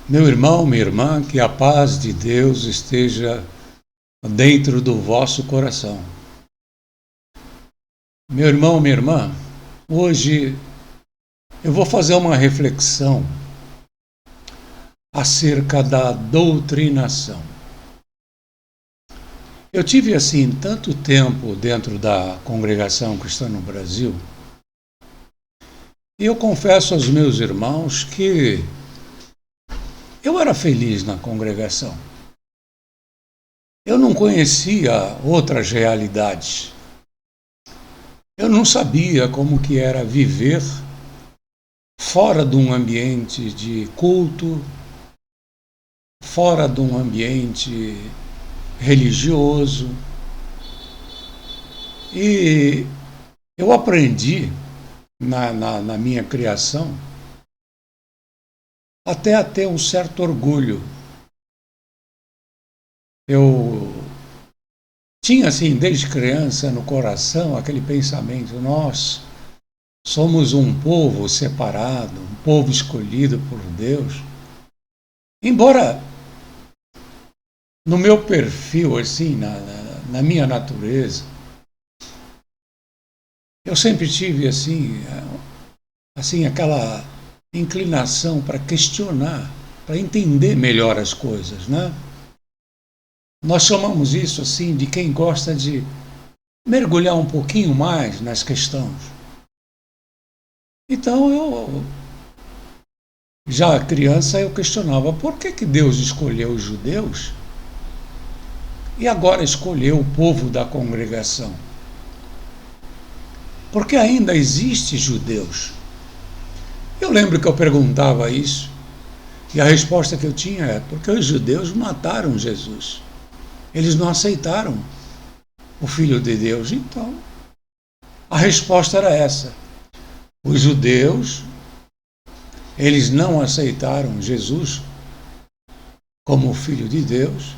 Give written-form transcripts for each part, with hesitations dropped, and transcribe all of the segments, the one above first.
Meu irmão, minha irmã, que a paz de Deus esteja dentro do vosso coração. Meu irmão, minha irmã, hoje eu vou fazer uma reflexão acerca da doutrinação. Eu tive assim tanto tempo dentro da congregação cristã no Brasil, e eu confesso aos meus irmãos que eu era feliz na congregação. Eu não conhecia outras realidades. Eu não sabia como que era viver fora de um ambiente de culto, fora de um ambiente religioso. E eu aprendi na minha criação até a ter um certo orgulho. Eu tinha, assim, desde criança no coração aquele pensamento: nós somos um povo separado, um povo escolhido por Deus. Embora no meu perfil, assim, na minha natureza, eu sempre tive assim aquela inclinação para questionar, para entender melhor as coisas, né? Nós chamamos isso assim de quem gosta de mergulhar um pouquinho mais nas questões. Então eu, já criança, eu questionava por que Deus escolheu os judeus e agora escolheu o povo da congregação. Porque ainda existe judeus. Eu lembro que eu perguntava isso e a resposta que eu tinha é porque os judeus mataram Jesus. Eles não aceitaram o Filho de Deus. Então, a resposta era essa. Os judeus, eles não aceitaram Jesus como o Filho de Deus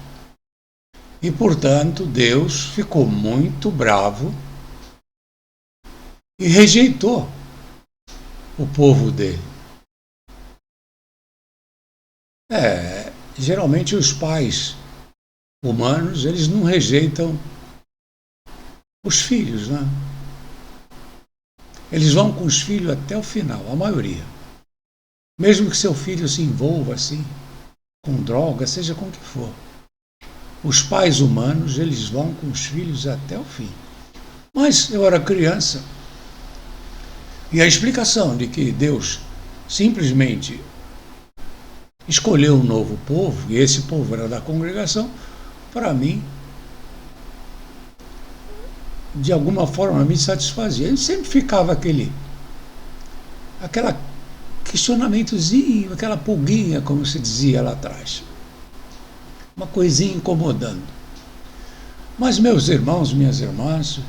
e, portanto, Deus ficou muito bravo e rejeitou o povo dele. Geralmente os pais humanos, eles não rejeitam os filhos, né? Eles vão com os filhos até o final, a maioria. Mesmo que seu filho se envolva assim, com droga, seja com o que for. Os pais humanos, eles vão com os filhos até o fim. Mas eu era criança, e a explicação de que Deus simplesmente escolheu um novo povo, e esse povo era da congregação, para mim, de alguma forma, me satisfazia. E sempre ficava aquele questionamentozinho, aquela pulguinha, como se dizia lá atrás. Uma coisinha incomodando. Mas, meus irmãos, minhas irmãs,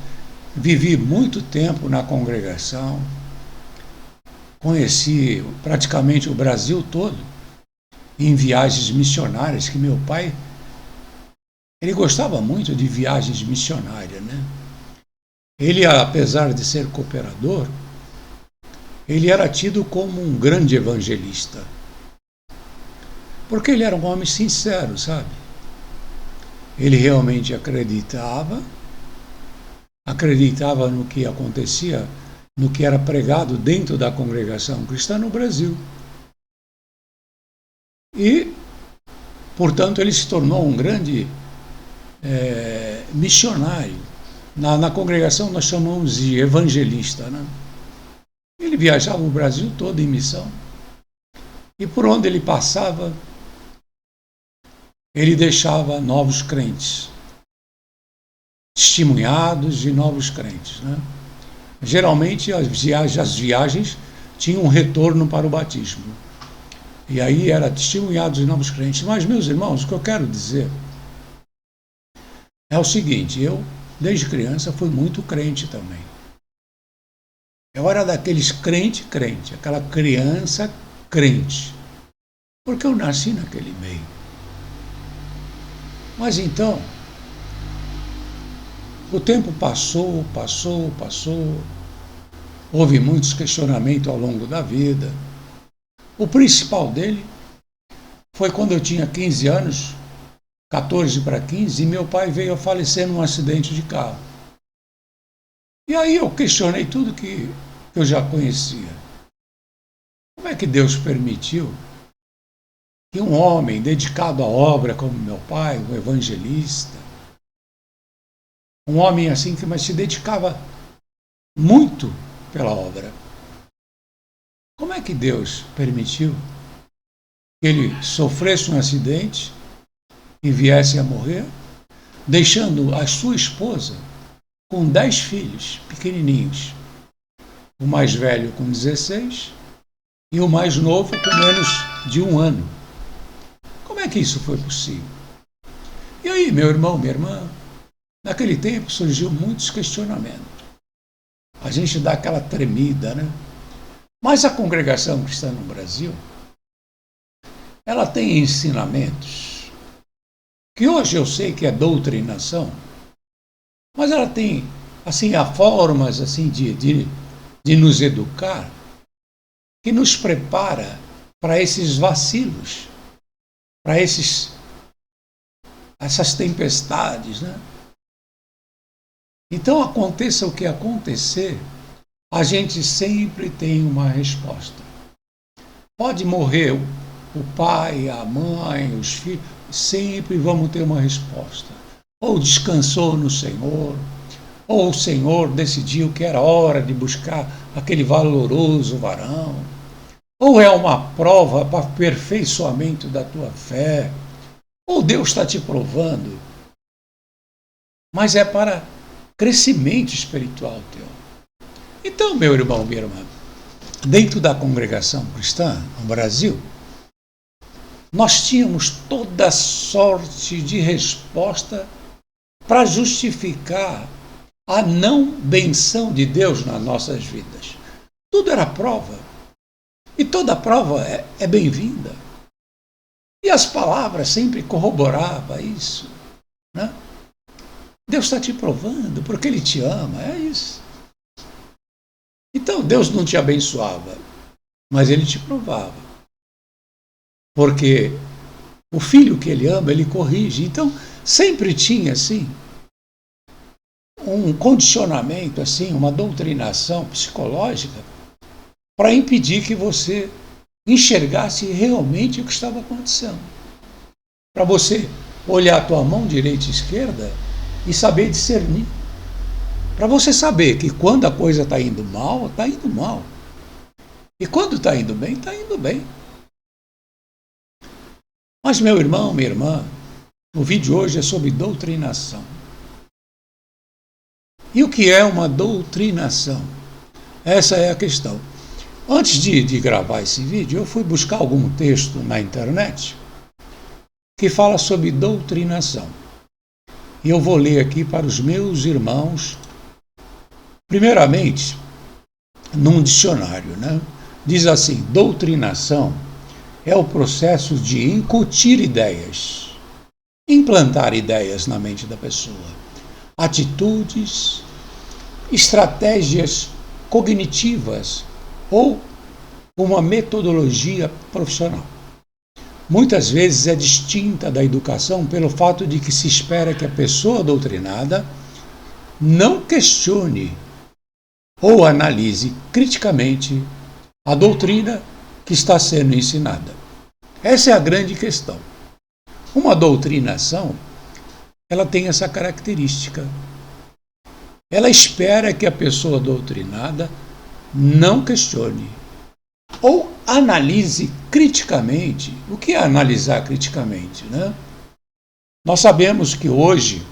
vivi muito tempo na congregação, conheci praticamente o Brasil todo, em viagens missionárias, que meu pai, ele gostava muito de viagens missionárias, né? Ele, apesar de ser cooperador, ele era tido como um grande evangelista. Porque ele era um homem sincero, sabe? Ele realmente acreditava no que acontecia, no que era pregado dentro da congregação cristã no Brasil. E, portanto, ele se tornou um grande missionário. Na congregação nós chamamos de evangelista, né? Ele viajava o Brasil todo em missão. E por onde ele passava, ele deixava novos crentes, testemunhados de novos crentes, né? Geralmente as viagens tinham um retorno para o batismo. E aí era testemunhados de novos crentes. Mas, meus irmãos, o que eu quero dizer é o seguinte: eu, desde criança, fui muito crente também. Eu era daqueles crente, aquela criança crente, porque eu nasci naquele meio. Mas então, o tempo passou, houve muitos questionamentos ao longo da vida. O principal dele foi quando eu tinha 15 anos, 14 para 15, e meu pai veio a falecer num acidente de carro. E aí eu questionei tudo que eu já conhecia. Como é que Deus permitiu que um homem dedicado à obra como meu pai, um evangelista, um homem assim que mas se dedicava muito pela obra, como é que Deus permitiu que ele sofresse um acidente e viesse a morrer, deixando a sua esposa com 10 filhos pequenininhos, o mais velho com 16 e o mais novo com menos de 1 ano? Como é que isso foi possível? E aí, meu irmão, minha irmã, naquele tempo surgiu muitos questionamentos. A gente dá aquela tremida, né? Mas a congregação cristã no Brasil, ela tem ensinamentos que hoje eu sei que é doutrinação, mas ela tem, assim, formas assim, de nos educar, que nos prepara para esses vacilos, para essas tempestades, né? Então, aconteça o que acontecer, a gente sempre tem uma resposta. Pode morrer o pai, a mãe, os filhos, sempre vamos ter uma resposta. Ou descansou no Senhor, ou o Senhor decidiu que era hora de buscar aquele valoroso varão, ou é uma prova para aperfeiçoamento da tua fé, ou Deus está te provando, mas é para crescimento espiritual teu. Então, meu irmão, minha irmã, dentro da congregação cristã no Brasil, nós tínhamos toda sorte de resposta para justificar a não benção de Deus nas nossas vidas. Tudo era prova. E toda prova é bem-vinda. E as palavras sempre corroboravam isso, né? Deus está te provando porque Ele te ama, é isso. Então Deus não te abençoava, mas Ele te provava. Porque o filho que Ele ama, Ele corrige. Então sempre tinha assim um condicionamento, assim, uma doutrinação psicológica para impedir que você enxergasse realmente o que estava acontecendo. Para você olhar a tua mão direita e esquerda e saber discernir. Para você saber que quando a coisa está indo mal, está indo mal. E quando está indo bem, está indo bem. Mas, meu irmão, minha irmã, o vídeo hoje é sobre doutrinação. E o que é uma doutrinação? Essa é a questão. Antes de gravar esse vídeo, eu fui buscar algum texto na internet que fala sobre doutrinação. E eu vou ler aqui para os meus irmãos, primeiramente, num dicionário, né? Diz assim: doutrinação é o processo de incutir ideias, implantar ideias na mente da pessoa, atitudes, estratégias cognitivas ou uma metodologia profissional. Muitas vezes é distinta da educação pelo fato de que se espera que a pessoa doutrinada não questione ou analise criticamente a doutrina que está sendo ensinada. Essa é a grande questão. Uma doutrinação, ela tem essa característica. Ela espera que a pessoa doutrinada não questione ou analise criticamente. O que é analisar criticamente, né? Nós sabemos que hoje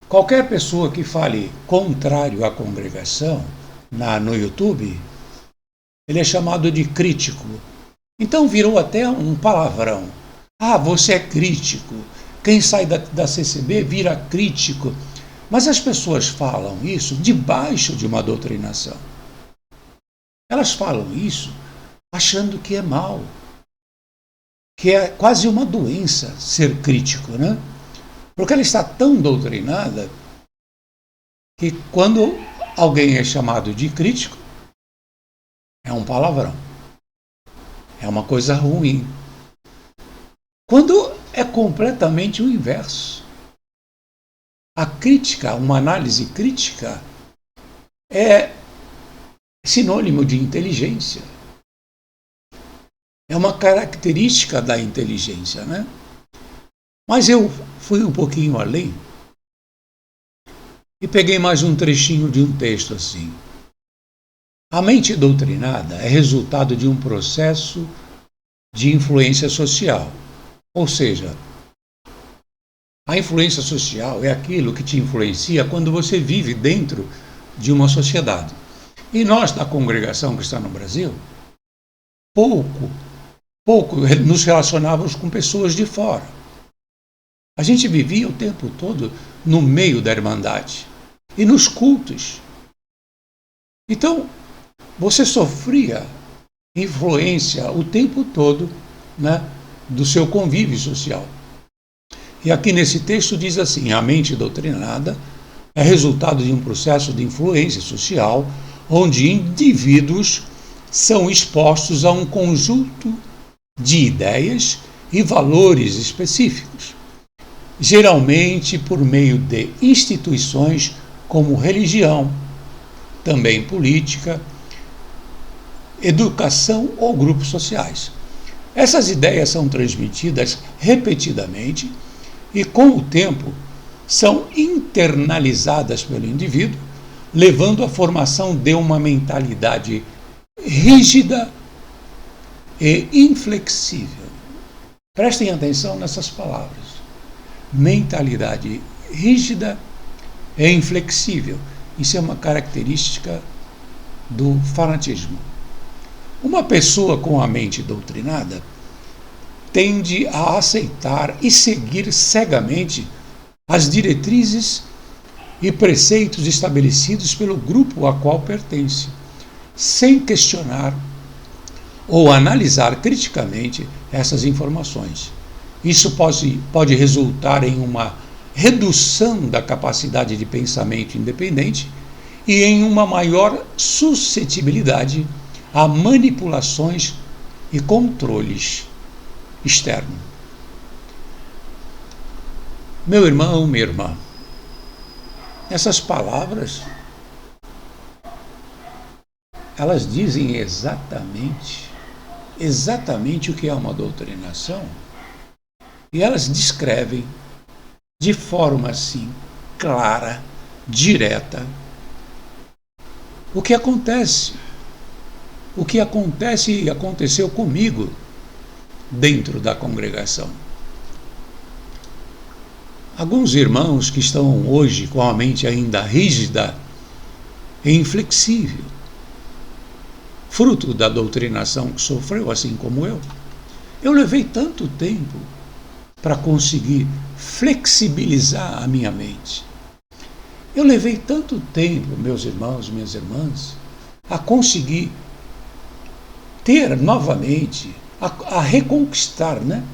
qualquer pessoa que fale contrário à congregação no YouTube, ele é chamado de crítico. Então virou até um palavrão. Ah, você é crítico. Quem sai da CCB vira crítico. Mas as pessoas falam isso debaixo de uma doutrinação. Elas falam isso achando que é mal, que é quase uma doença ser crítico, né? Porque ela está tão doutrinada que quando alguém é chamado de crítico, é um palavrão, é uma coisa ruim. Quando é completamente o inverso. A crítica, uma análise crítica, é sinônimo de inteligência. É uma característica da inteligência, né? Mas eu fui um pouquinho além e peguei mais um trechinho de um texto assim. A mente doutrinada é resultado de um processo de influência social. Ou seja, a influência social é aquilo que te influencia quando você vive dentro de uma sociedade. E nós, da congregação cristã no Brasil, pouco nos relacionávamos com pessoas de fora. A gente vivia o tempo todo no meio da Irmandade e nos cultos. Então, você sofria influência o tempo todo, né, do seu convívio social. E aqui nesse texto diz assim: a mente doutrinada é resultado de um processo de influência social onde indivíduos são expostos a um conjunto de ideias e valores específicos, geralmente por meio de instituições como religião, também política, educação ou grupos sociais. Essas ideias são transmitidas repetidamente e, com o tempo, são internalizadas pelo indivíduo, levando à formação de uma mentalidade rígida e inflexível. Prestem atenção nessas palavras. Mentalidade rígida e inflexível. Isso é uma característica do fanatismo. Uma pessoa com a mente doutrinada tende a aceitar e seguir cegamente as diretrizes e preceitos estabelecidos pelo grupo a qual pertence, sem questionar ou analisar criticamente essas informações. Isso pode resultar em uma redução da capacidade de pensamento independente e em uma maior suscetibilidade a manipulações e controles externos. Meu irmão, minha irmã, essas palavras, elas dizem exatamente o que é uma doutrinação, e elas descrevem de forma assim clara, direta, o que acontece e aconteceu comigo dentro da congregação. Alguns irmãos que estão hoje com a mente ainda rígida e inflexível, fruto da doutrinação que sofreu, assim como eu levei tanto tempo para conseguir flexibilizar a minha mente. Eu levei tanto tempo, meus irmãos, minhas irmãs, a conseguir ter novamente, a reconquistar, né,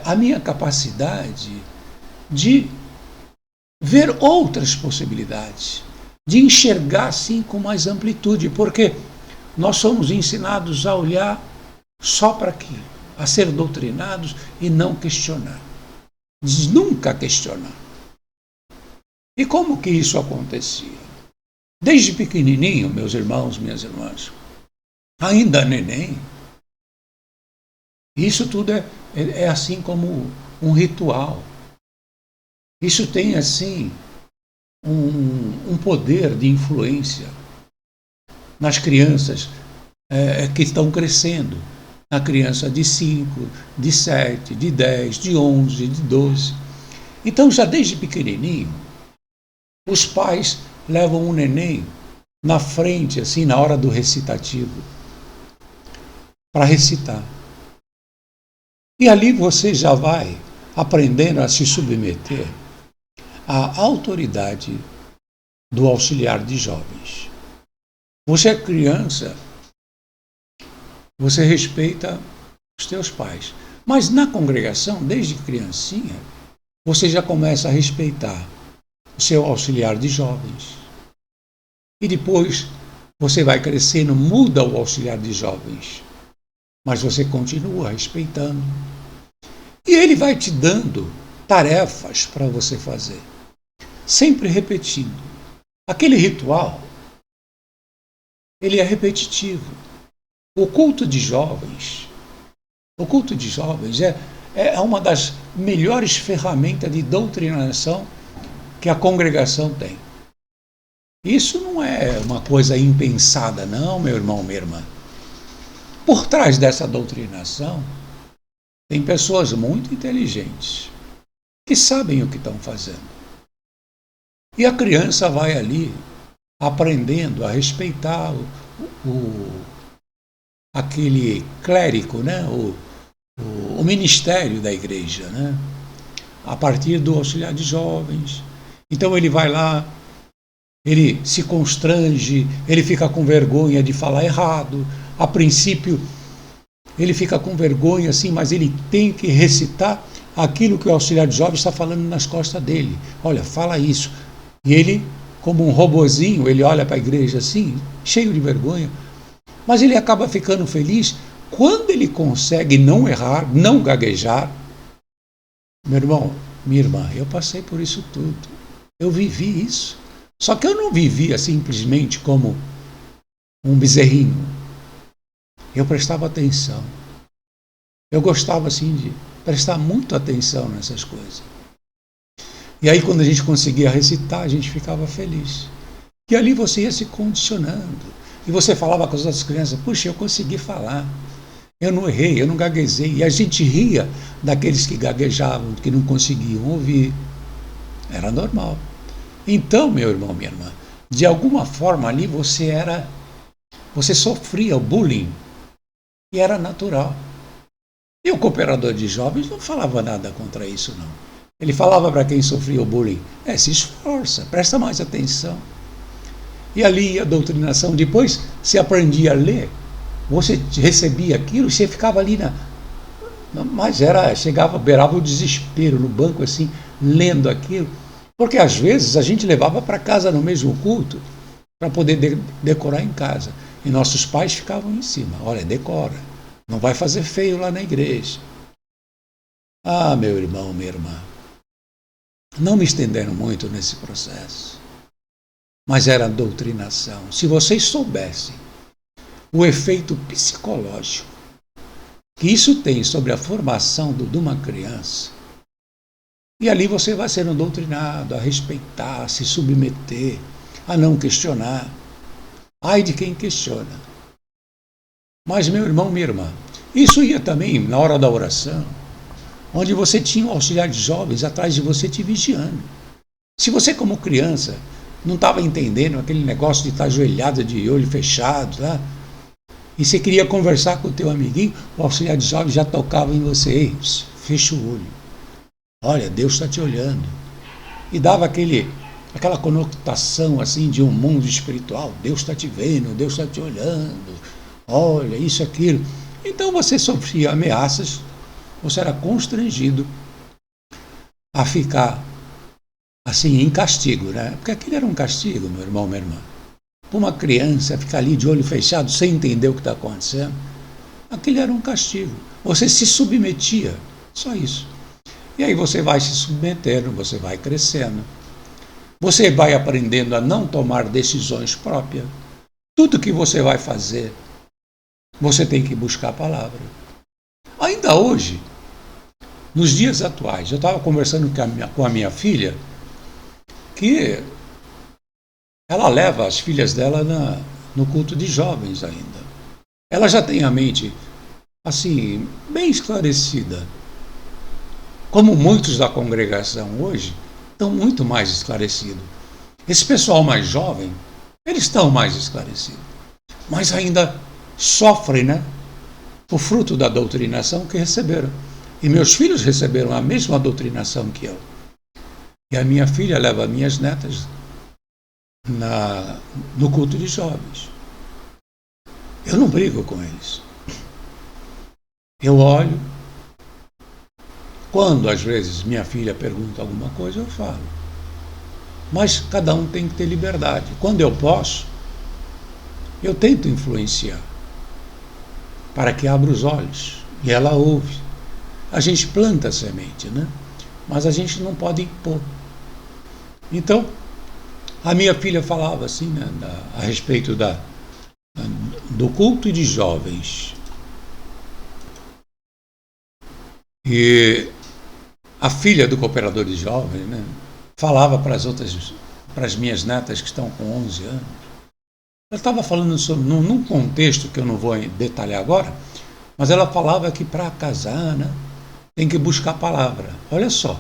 a minha capacidade de ver outras possibilidades, de enxergar assim com mais amplitude, porque nós somos ensinados a olhar só para aquilo, a ser doutrinados e não questionar. Nunca questionar. E como que isso acontecia? Desde pequenininho, meus irmãos, minhas irmãs, ainda neném, isso tudo é assim como um ritual. Isso tem assim um poder de influência nas crianças que estão crescendo. Na criança de 5, de 7, de 10, de 11, de 12. Então, já desde pequenininho, os pais levam o neném na frente, assim, na hora do recitativo, para recitar. E ali você já vai aprendendo a se submeter à autoridade do auxiliar de jovens. Você é criança, você respeita os teus pais. Mas na congregação, desde criancinha, você já começa a respeitar o seu auxiliar de jovens. E depois você vai crescendo, muda o auxiliar de jovens. mas você continua respeitando. E ele vai te dando tarefas para você fazer, sempre repetindo. Aquele ritual, ele é repetitivo. O culto de jovens é uma das melhores ferramentas de doutrinação que a congregação tem. Isso não é uma coisa impensada, não, meu irmão, minha irmã. Por trás dessa doutrinação, tem pessoas muito inteligentes que sabem o que estão fazendo. E a criança vai ali aprendendo a respeitar aquele clérigo, né? O ministério da igreja, né? A partir do auxiliar de jovens. Então ele vai lá, ele se constrange, ele fica com vergonha de falar errado. A princípio, ele fica com vergonha, assim, mas ele tem que recitar aquilo que o auxiliar de jovens está falando nas costas dele. Olha, fala isso. E ele, como um robozinho, ele olha para a igreja assim, cheio de vergonha, mas ele acaba ficando feliz quando ele consegue não errar, não gaguejar. Meu irmão, minha irmã, eu passei por isso tudo. Eu vivi isso. Só que eu não vivia simplesmente como um bezerrinho. Eu prestava atenção. Eu gostava assim de prestar muito atenção nessas coisas. E aí quando a gente conseguia recitar, a gente ficava feliz. E ali você ia se condicionando. E você falava com as outras crianças, puxa, eu consegui falar. Eu não errei, eu não gaguejei. E a gente ria daqueles que gaguejavam, que não conseguiam ouvir. Era normal. Então, meu irmão, minha irmã, de alguma forma ali você sofria o bullying. E era natural. E o cooperador de jovens não falava nada contra isso, não. Ele falava para quem sofria o bullying, se esforça, presta mais atenção. E ali a doutrinação, depois você aprendia a ler, você recebia aquilo, você ficava ali mas beirava o desespero no banco assim, lendo aquilo, porque às vezes a gente levava para casa no mesmo culto, para poder decorar em casa. E nossos pais ficavam em cima, olha, decora, não vai fazer feio lá na igreja. Ah, meu irmão, minha irmã, não me estendendo muito nesse processo, mas era a doutrinação. Se vocês soubessem o efeito psicológico que isso tem sobre a formação de uma criança, e ali você vai sendo doutrinado a respeitar, a se submeter, a não questionar. Ai de quem questiona. Mas, meu irmão, minha irmã, isso ia também na hora da oração, onde você tinha um auxiliar de jovens atrás de você te vigiando. Se você, como criança, não estava entendendo aquele negócio de estar ajoelhado, de olho fechado, tá? E você queria conversar com o teu amiguinho, o auxiliar de jovens já tocava em você. Ei, fecha o olho. Olha, Deus está te olhando. E dava aquela conotação assim de um mundo espiritual. Deus está te vendo, Deus está te olhando. Olha, isso, aquilo. Então você sofria ameaças, você era constrangido a ficar assim em castigo, né? Porque aquilo era um castigo, meu irmão, minha irmã. Uma criança ficar ali de olho fechado sem entender o que está acontecendo, aquilo era um castigo. Você se submetia, só isso. E aí você vai se submetendo, você vai crescendo. Você vai aprendendo a não tomar decisões próprias. Tudo que você vai fazer, você tem que buscar a palavra. Ainda hoje, nos dias atuais, eu estava conversando com a minha filha, que ela leva as filhas dela no culto de jovens ainda. Ela já tem a mente, assim, bem esclarecida. Como muitos da congregação hoje estão muito mais esclarecidos. Esse pessoal mais jovem, eles estão mais esclarecidos. Mas ainda sofrem, né? O fruto da doutrinação que receberam. E meus filhos receberam a mesma doutrinação que eu. E a minha filha leva minhas netas no culto de jovens. Eu não brigo com eles. Eu olho. Quando, às vezes, minha filha pergunta alguma coisa, eu falo. Mas cada um tem que ter liberdade. Quando eu posso, eu tento influenciar para que abra os olhos. E ela ouve. A gente planta a semente, né? Mas a gente não pode impor. Então, a minha filha falava assim, né, a respeito do culto de jovens. E a filha do cooperador de jovens, né, falava para as minhas netas que estão com 11 anos. Ela estava falando sobre, num contexto que eu não vou detalhar agora, mas ela falava que para casar, né, tem que buscar a palavra. Olha só,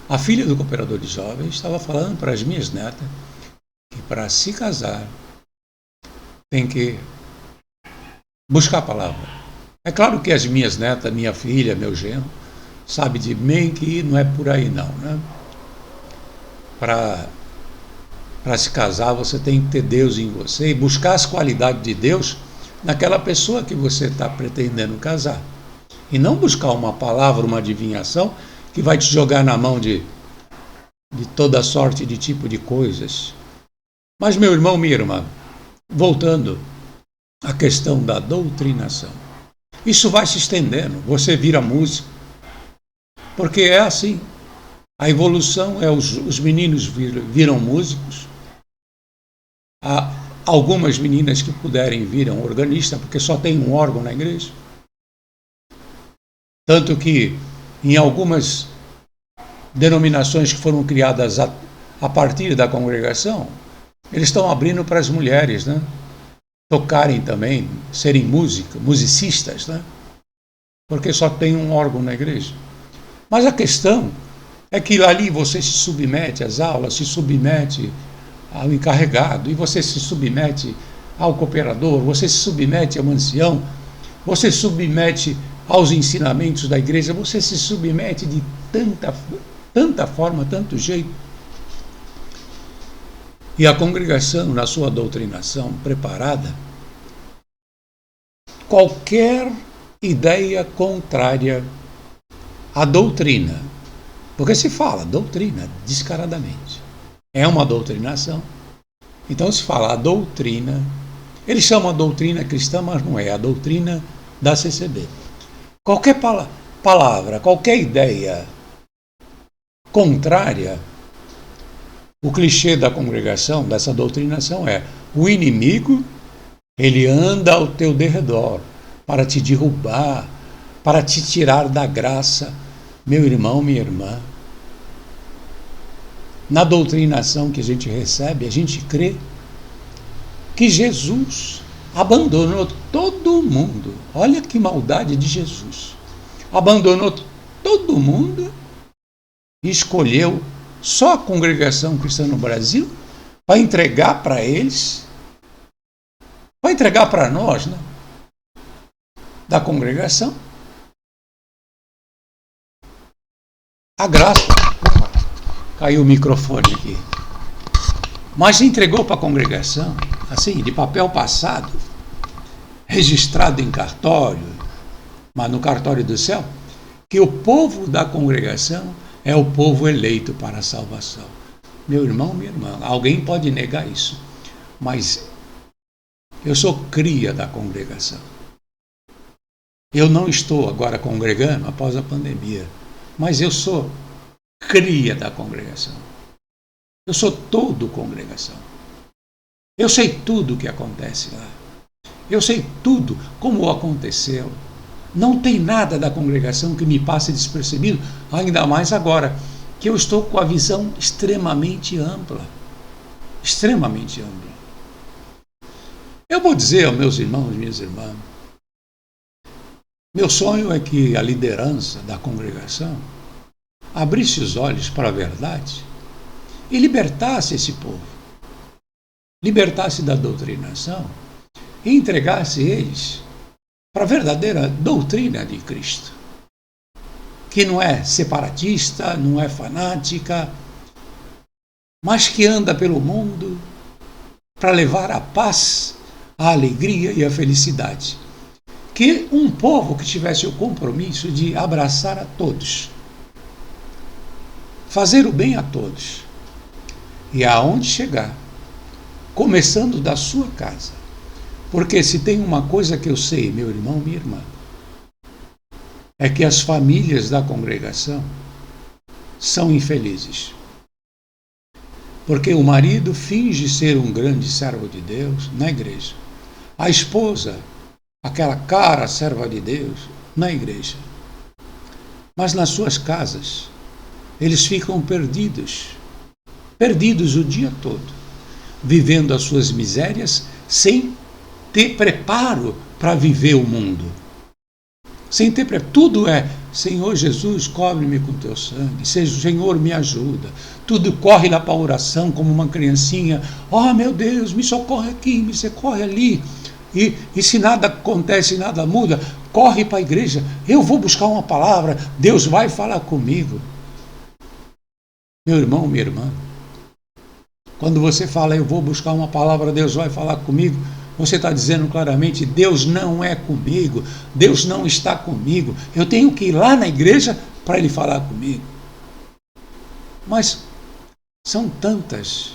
a filha do cooperador de jovens estava falando para as minhas netas que para se casar tem que buscar a palavra. É claro que as minhas netas, minha filha, meu genro, sabe de bem que não é por aí não, né? Para se casar você tem que ter Deus em você e buscar as qualidades de Deus naquela pessoa que você está pretendendo casar. E não buscar uma palavra, uma adivinhação que vai te jogar na mão de toda sorte de tipo de coisas. Mas, meu irmão, minha irmã, voltando à questão da doutrinação, isso vai se estendendo, você vira músico, porque é assim, a evolução é os meninos viram músicos, algumas meninas que puderem viram organista, porque só tem um órgão na igreja, tanto que em algumas denominações que foram criadas a partir da congregação, eles estão abrindo para as mulheres, né, tocarem também, serem musicistas, né, porque só tem um órgão na igreja. Mas a questão é que ali você se submete às aulas, se submete ao encarregado, e você se submete ao cooperador, você se submete ao ancião, você se submete aos ensinamentos da igreja, você se submete de tanta forma, tanto jeito. E a congregação, na sua doutrinação preparada, qualquer ideia contrária à doutrina, porque se fala doutrina descaradamente, é uma doutrinação, então se fala a doutrina, eles chamam a doutrina cristã, mas não é, a doutrina da CCB. Qualquer palavra, qualquer ideia contrária, o clichê da congregação, dessa doutrinação é: o inimigo, ele anda ao teu derredor para te derrubar, para te tirar da graça. Meu irmão, minha irmã, na doutrinação que a gente recebe, a gente crê que Jesus abandonou todo mundo. Olha que maldade de Jesus. Abandonou todo mundo e escolheu só a congregação cristã no Brasil para entregar para eles, para entregar para nós, né, da congregação, a graça. Opa, caiu o microfone aqui. Mas entregou para a congregação, assim, de papel passado, registrado em cartório, mas no cartório do céu, que o povo da congregação é o povo eleito para a salvação. Meu irmão, minha irmã, alguém pode negar isso, mas eu sou cria da congregação. Eu não estou agora congregando após a pandemia, mas eu sou cria da congregação. Eu sou todo congregação. Eu sei tudo o que acontece lá. Eu sei tudo como aconteceu. Não tem nada da congregação que me passe despercebido, ainda mais agora, que eu estou com a visão extremamente ampla. Extremamente ampla. Eu vou dizer aos meus irmãos e minhas irmãs, meu sonho é que a liderança da congregação abrisse os olhos para a verdade e libertasse esse povo, libertasse da doutrinação e entregasse eles para a verdadeira doutrina de Cristo, que não é separatista, não é fanática, mas que anda pelo mundo para levar a paz, a alegria e a felicidade. Que um povo que tivesse o compromisso de abraçar a todos, fazer o bem a todos, e aonde chegar, começando da sua casa, Porque se tem uma coisa que eu sei, meu irmão, minha irmã, é que as famílias da congregação são infelizes. Porque o marido finge ser um grande servo de Deus na igreja. A esposa, aquela cara serva de Deus, na igreja. Mas nas suas casas, eles ficam perdidos o dia todo, vivendo as suas misérias sem ter preparo para viver o mundo. Sem ter preparo. Tudo é, Senhor Jesus, cobre-me com teu sangue, Senhor, me ajuda. Tudo corre lá para a oração como uma criancinha. Oh, meu Deus, me socorre aqui, me socorre ali. E se nada acontece, nada muda, corre para a igreja. Eu vou buscar uma palavra, Deus vai falar comigo. Meu irmão, minha irmã, quando você fala, eu vou buscar uma palavra, Deus vai falar comigo, você está dizendo claramente, Deus não é comigo, Deus não está comigo, eu tenho que ir lá na igreja para Ele falar comigo. Mas são tantas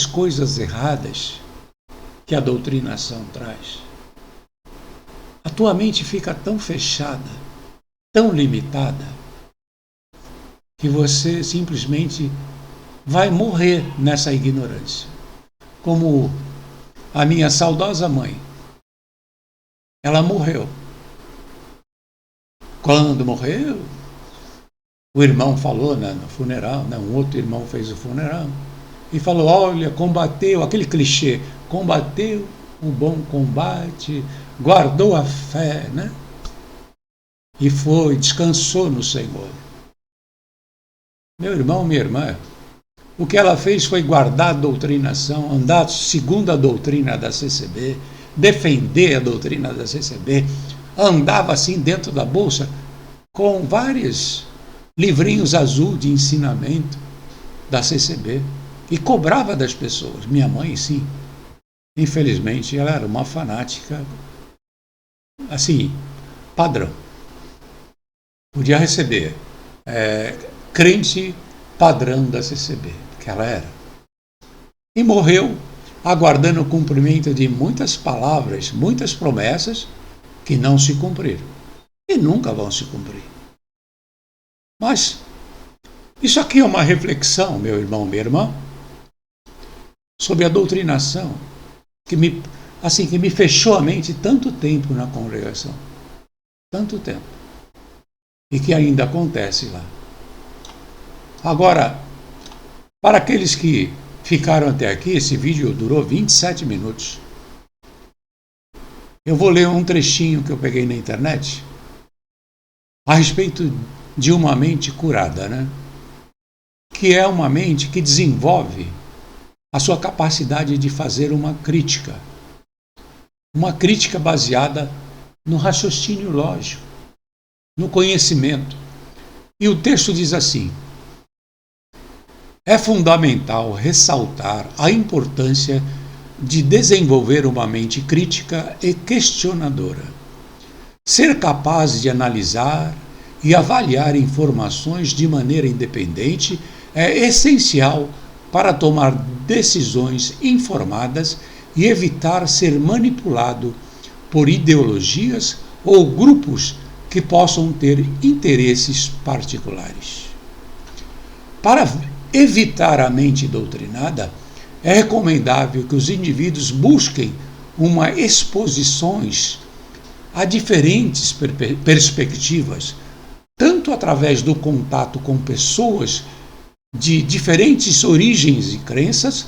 coisas erradas que a doutrinação traz. A tua mente fica tão fechada, tão limitada, que você simplesmente vai morrer nessa ignorância. Como a minha saudosa mãe. Ela morreu. Quando morreu, o irmão falou no funeral, um outro irmão fez o funeral, e falou, olha, combateu, aquele clichê, combateu o bom combate, guardou a fé, né? E foi, descansou no Senhor. Meu irmão, minha irmã, o que ela fez foi guardar a doutrinação, andar segundo a doutrina da CCB, defender a doutrina da CCB, andava assim dentro da bolsa com vários livrinhos azul de ensinamento da CCB e cobrava das pessoas. Minha mãe, sim, infelizmente, ela era uma fanática, assim, padrão. Podia receber crente padrão da CCB, que ela era. E morreu aguardando o cumprimento de muitas palavras, muitas promessas que não se cumpriram e nunca vão se cumprir. Mas isso aqui é uma reflexão, meu irmão, minha irmã, sobre a doutrinação que me fechou a mente tanto tempo na congregação, tanto tempo, e que ainda acontece lá. Agora, para aqueles que ficaram até aqui, esse vídeo durou 27 minutos. Eu vou ler um trechinho que eu peguei na internet a respeito de uma mente curada, né? Que é uma mente que desenvolve a sua capacidade de fazer uma crítica baseada no raciocínio lógico, no conhecimento. E o texto diz assim: é fundamental ressaltar a importância de desenvolver uma mente crítica e questionadora. Ser capaz de analisar e avaliar informações de maneira independente é essencial para tomar decisões informadas e evitar ser manipulado por ideologias ou grupos que possam ter interesses particulares. Para evitar a mente doutrinada, é recomendável que os indivíduos busquem exposições a diferentes perspectivas, tanto através do contato com pessoas de diferentes origens e crenças,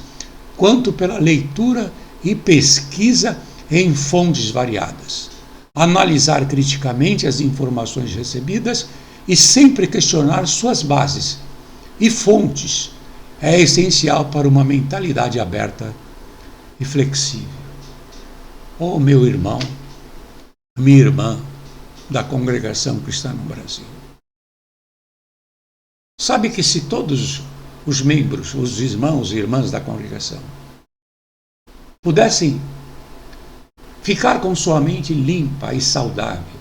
quanto pela leitura e pesquisa em fontes variadas. Analisar criticamente as informações recebidas e sempre questionar suas bases e fontes é essencial para uma mentalidade aberta e flexível. Oh, meu irmão, minha irmã da congregação cristã no Brasil. Sabe que se todos os membros, os irmãos e irmãs da congregação, pudessem ficar com sua mente limpa e saudável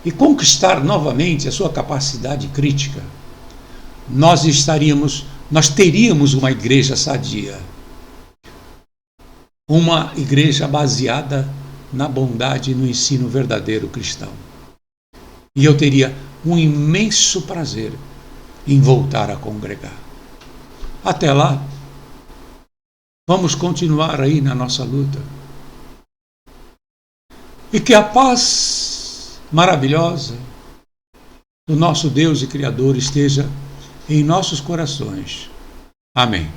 e conquistar novamente a sua capacidade crítica, nós teríamos uma igreja sadia. uma igreja baseada na bondade e no ensino verdadeiro cristão. E eu teria um imenso prazer em voltar a congregar. Até lá, vamos continuar aí na nossa luta. E que a paz maravilhosa do nosso Deus e Criador esteja em nossos corações. Amém.